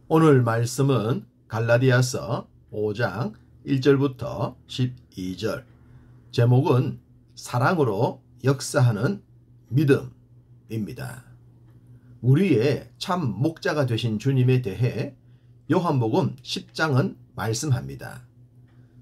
오늘 말씀은 갈라디아서 5장 1절부터 12절, 제목은 사랑으로 역사하는 믿음입니다. 우리의 참 목자가 되신 주님에 대해 요한복음 10장은 말씀합니다.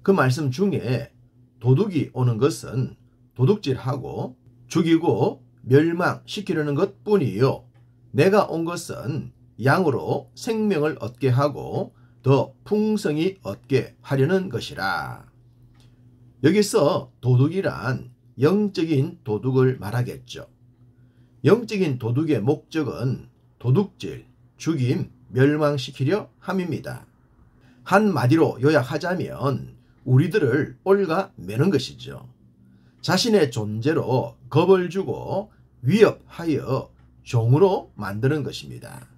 그 말씀 중에 도둑이 오는 것은 도둑질하고 죽이고 멸망시키려는 것뿐이요, 내가 온 것은 양으로 생명을 얻게 하고 더 풍성히 얻게 하려는 것이라. 여기서 도둑이란 영적인 도둑을 말하겠죠. 영적인 도둑의 목적은 도둑질, 죽임, 멸망시키려 함입니다. 한마디로 요약하자면 우리들을 올가 매는 것이죠. 자신의 존재로 겁을 주고 위협하여 종으로 만드는 것입니다.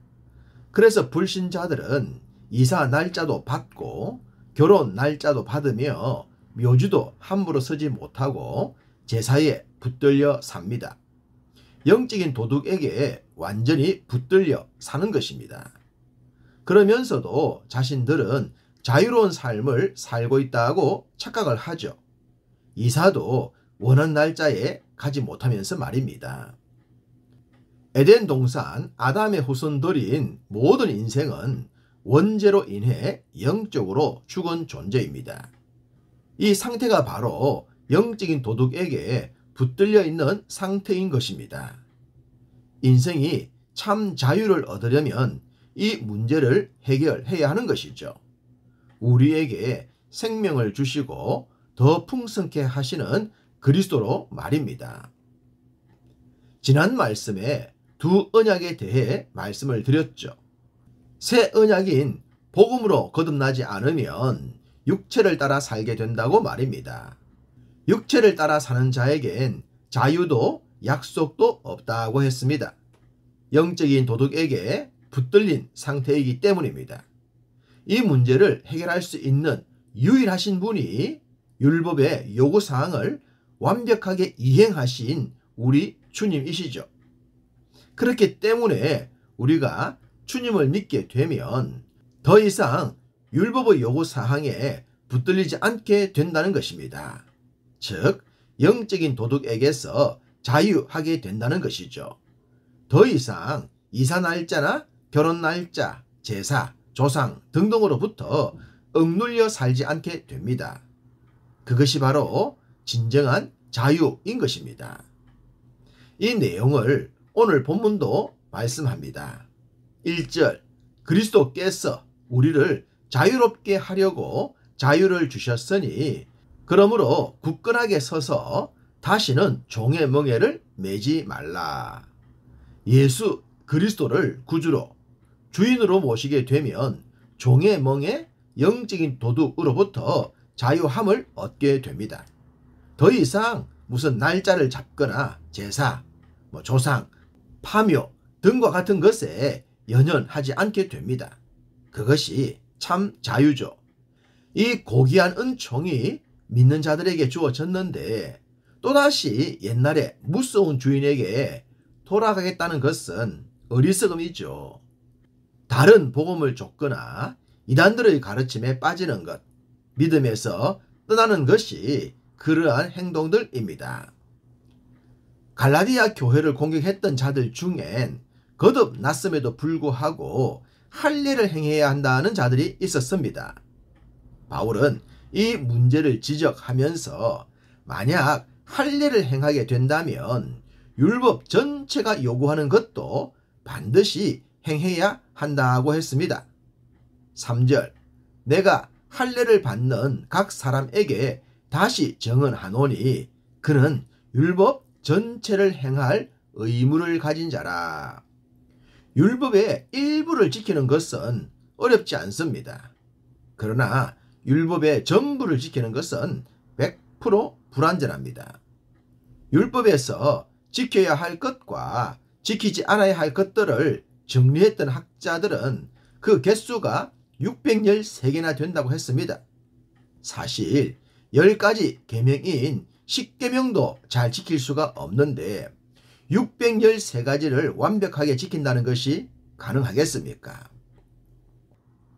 그래서 불신자들은 이사 날짜도 받고 결혼 날짜도 받으며 묘지도 함부로 서지 못하고 제사에 붙들려 삽니다. 영적인 도둑에게 완전히 붙들려 사는 것입니다. 그러면서도 자신들은 자유로운 삶을 살고 있다고 착각을 하죠. 이사도 원한 날짜에 가지 못하면서 말입니다. 에덴 동산 아담의 후손들인 모든 인생은 원죄로 인해 영적으로 죽은 존재입니다. 이 상태가 바로 영적인 도둑에게 붙들려 있는 상태인 것입니다. 인생이 참 자유를 얻으려면 이 문제를 해결해야 하는 것이죠. 우리에게 생명을 주시고 더 풍성케 하시는 그리스도로 말입니다. 지난 말씀에 두 언약에 대해 말씀을 드렸죠. 새 언약인 복음으로 거듭나지 않으면 육체를 따라 살게 된다고 말입니다. 육체를 따라 사는 자에겐 자유도 약속도 없다고 했습니다. 영적인 도둑에게 붙들린 상태이기 때문입니다. 이 문제를 해결할 수 있는 유일하신 분이 율법의 요구사항을 완벽하게 이행하신 우리 주님이시죠. 그렇기 때문에 우리가 주님을 믿게 되면 더 이상 율법의 요구사항에 붙들리지 않게 된다는 것입니다. 즉, 영적인 도둑에게서 자유하게 된다는 것이죠. 더 이상 이사 날짜나 결혼 날짜, 제사, 조상 등등으로부터 억눌려 살지 않게 됩니다. 그것이 바로 진정한 자유인 것입니다. 이 내용을 오늘 본문도 말씀합니다. 1절, 그리스도께서 우리를 자유롭게 하려고 자유를 주셨으니 그러므로 굳건하게 서서 다시는 종의 멍에를 매지 말라. 예수 그리스도를 구주로 주인으로 모시게 되면 종의 멍에 영적인 도둑으로부터 자유함을 얻게 됩니다. 더 이상 무슨 날짜를 잡거나 제사, 조상, 파묘 등과 같은 것에 연연하지 않게 됩니다. 그것이 참 자유죠. 이 고귀한 은총이 믿는 자들에게 주어졌는데 또다시 옛날에 무서운 주인에게 돌아가겠다는 것은 어리석음이죠. 다른 복음을 줬거나 이단들의 가르침에 빠지는 것, 믿음에서 떠나는 것이 그러한 행동들입니다. 갈라디아 교회를 공격했던 자들 중엔 거듭났음에도 불구하고 할례를 행해야 한다는 자들이 있었습니다. 바울은 이 문제를 지적하면서 만약 할례를 행하게 된다면 율법 전체가 요구하는 것도 반드시 행해야 한다고 했습니다. 3절, 내가 할례를 받는 각 사람에게 다시 정언하노니 그는 율법 전체를 행할 의무를 가진 자라. 율법의 일부를 지키는 것은 어렵지 않습니다. 그러나 율법의 전부를 지키는 것은 100% 불완전합니다. 율법에서 지켜야 할 것과 지키지 않아야 할 것들을 정리했던 학자들은 그 개수가 613개나 된다고 했습니다. 사실 10가지 계명인 10계명도 잘 지킬 수가 없는데 613가지를 완벽하게 지킨다는 것이 가능하겠습니까?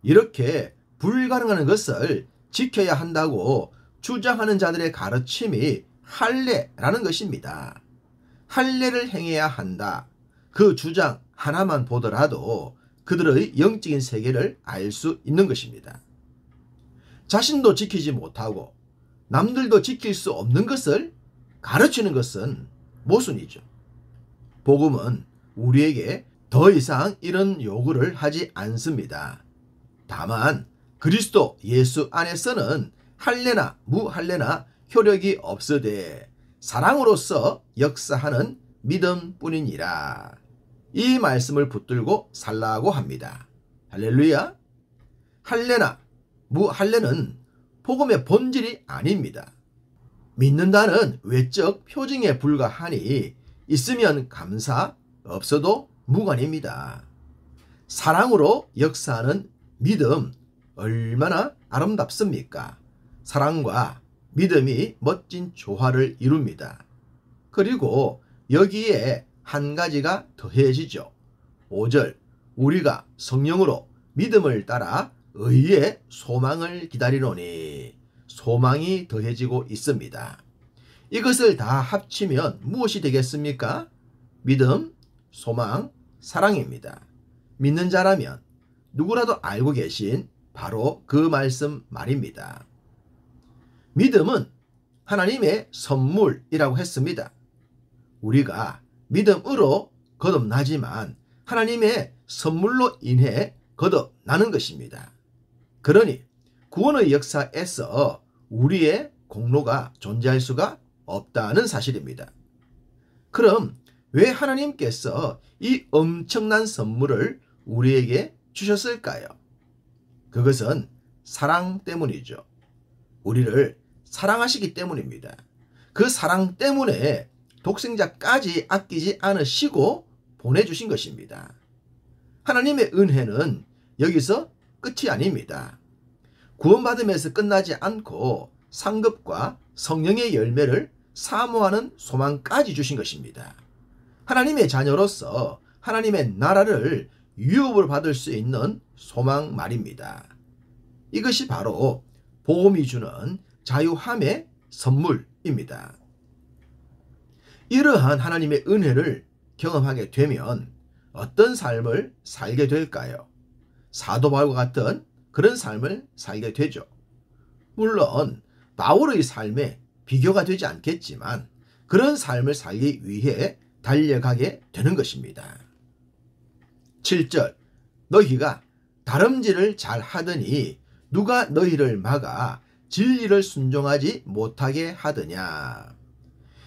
이렇게 불가능한 것을 지켜야 한다고 주장하는 자들의 가르침이 할례라는 것입니다. 할례를 행해야 한다. 그 주장 하나만 보더라도 그들의 영적인 세계를 알 수 있는 것입니다. 자신도 지키지 못하고 남들도 지킬 수 없는 것을 가르치는 것은 모순이죠. 복음은 우리에게 더 이상 이런 요구를 하지 않습니다. 다만 그리스도 예수 안에서는 할례나 무할례나 효력이 없으되 사랑으로서 역사하는 믿음뿐이니라. 이 말씀을 붙들고 살라고 합니다. 할렐루야. 할례나 무할례는 복음의 본질이 아닙니다. 믿는다는 외적 표징에 불과하니 있으면 감사, 없어도 무관입니다. 사랑으로 역사하는 믿음, 얼마나 아름답습니까? 사랑과 믿음이 멋진 조화를 이룹니다. 그리고 여기에 한 가지가 더해지죠. 5절, 우리가 성령으로 믿음을 따라 의의 소망을 기다리노니, 소망이 더해지고 있습니다. 이것을 다 합치면 무엇이 되겠습니까? 믿음, 소망, 사랑입니다. 믿는 자라면 누구라도 알고 계신 바로 그 말씀 말입니다. 믿음은 하나님의 선물이라고 했습니다. 우리가 믿음으로 거듭나지만 하나님의 선물로 인해 거듭나는 것입니다. 그러니 구원의 역사에서 우리의 공로가 존재할 수가 없다는 사실입니다. 그럼 왜 하나님께서 이 엄청난 선물을 우리에게 주셨을까요? 그것은 사랑 때문이죠. 우리를 사랑하시기 때문입니다. 그 사랑 때문에 독생자까지 아끼지 않으시고 보내주신 것입니다. 하나님의 은혜는 여기서 끝이 아닙니다. 구원받음에서 끝나지 않고 상급과 성령의 열매를 사모하는 소망까지 주신 것입니다. 하나님의 자녀로서 하나님의 나라를 유업으로 받을 수 있는 소망 말입니다. 이것이 바로 복음이 주는 자유함의 선물입니다. 이러한 하나님의 은혜를 경험하게 되면 어떤 삶을 살게 될까요? 사도 바울과 같은 그런 삶을 살게 되죠. 물론 바울의 삶에 비교가 되지 않겠지만 그런 삶을 살기 위해 달려가게 되는 것입니다. 7절, 너희가 다름질을 잘 하더니 누가 너희를 막아 진리를 순종하지 못하게 하더냐.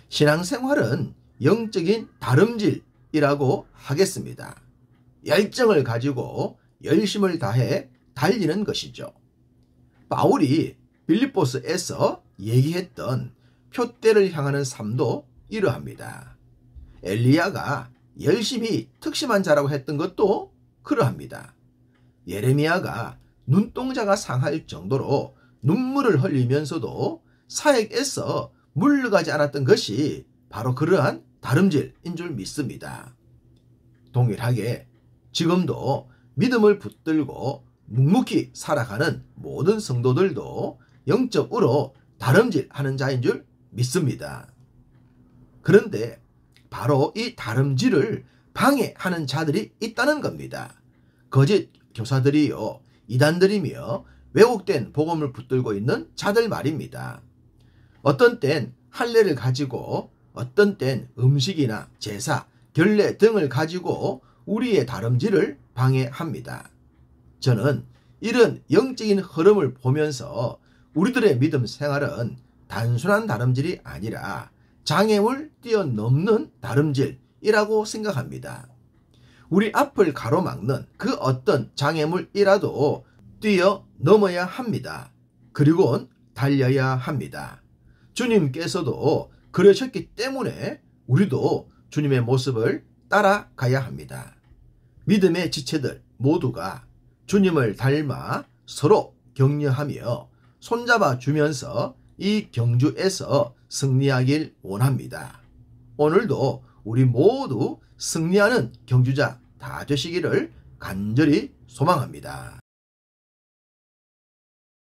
신앙생활은 영적인 다름질이라고 하겠습니다. 열정을 가지고 열심을 다해 달리는 것이죠. 바울이 빌립보스에서 얘기했던 표대를 향하는 삶도 이러합니다. 엘리야가 열심히 특심한 자라고 했던 것도 그러합니다. 예레미야가 눈동자가 상할 정도로 눈물을 흘리면서도 사역에서 물러가지 않았던 것이 바로 그러한 다름질인 줄 믿습니다. 동일하게 지금도 믿음을 붙들고 묵묵히 살아가는 모든 성도들도 영적으로 다름질하는 자인 줄 믿습니다. 그런데 바로 이 다름질을 방해하는 자들이 있다는 겁니다. 거짓 교사들이요, 이단들이며 왜곡된 복음을 붙들고 있는 자들 말입니다. 어떤 땐 할례를 가지고 어떤 땐 음식이나 제사, 결례 등을 가지고 우리의 다름질을 방해합니다. 저는 이런 영적인 흐름을 보면서 우리들의 믿음 생활은 단순한 다름질이 아니라 장애물 뛰어넘는 다름질이라고 생각합니다. 우리 앞을 가로막는 그 어떤 장애물이라도 뛰어넘어야 합니다. 그리고 달려야 합니다. 주님께서도 그러셨기 때문에 우리도 주님의 모습을 따라가야 합니다. 믿음의 지체들 모두가 주님을 닮아 서로 격려하며 손잡아 주면서 이 경주에서 승리하길 원합니다. 오늘도 우리 모두 승리하는 경주자 다 되시기를 간절히 소망합니다.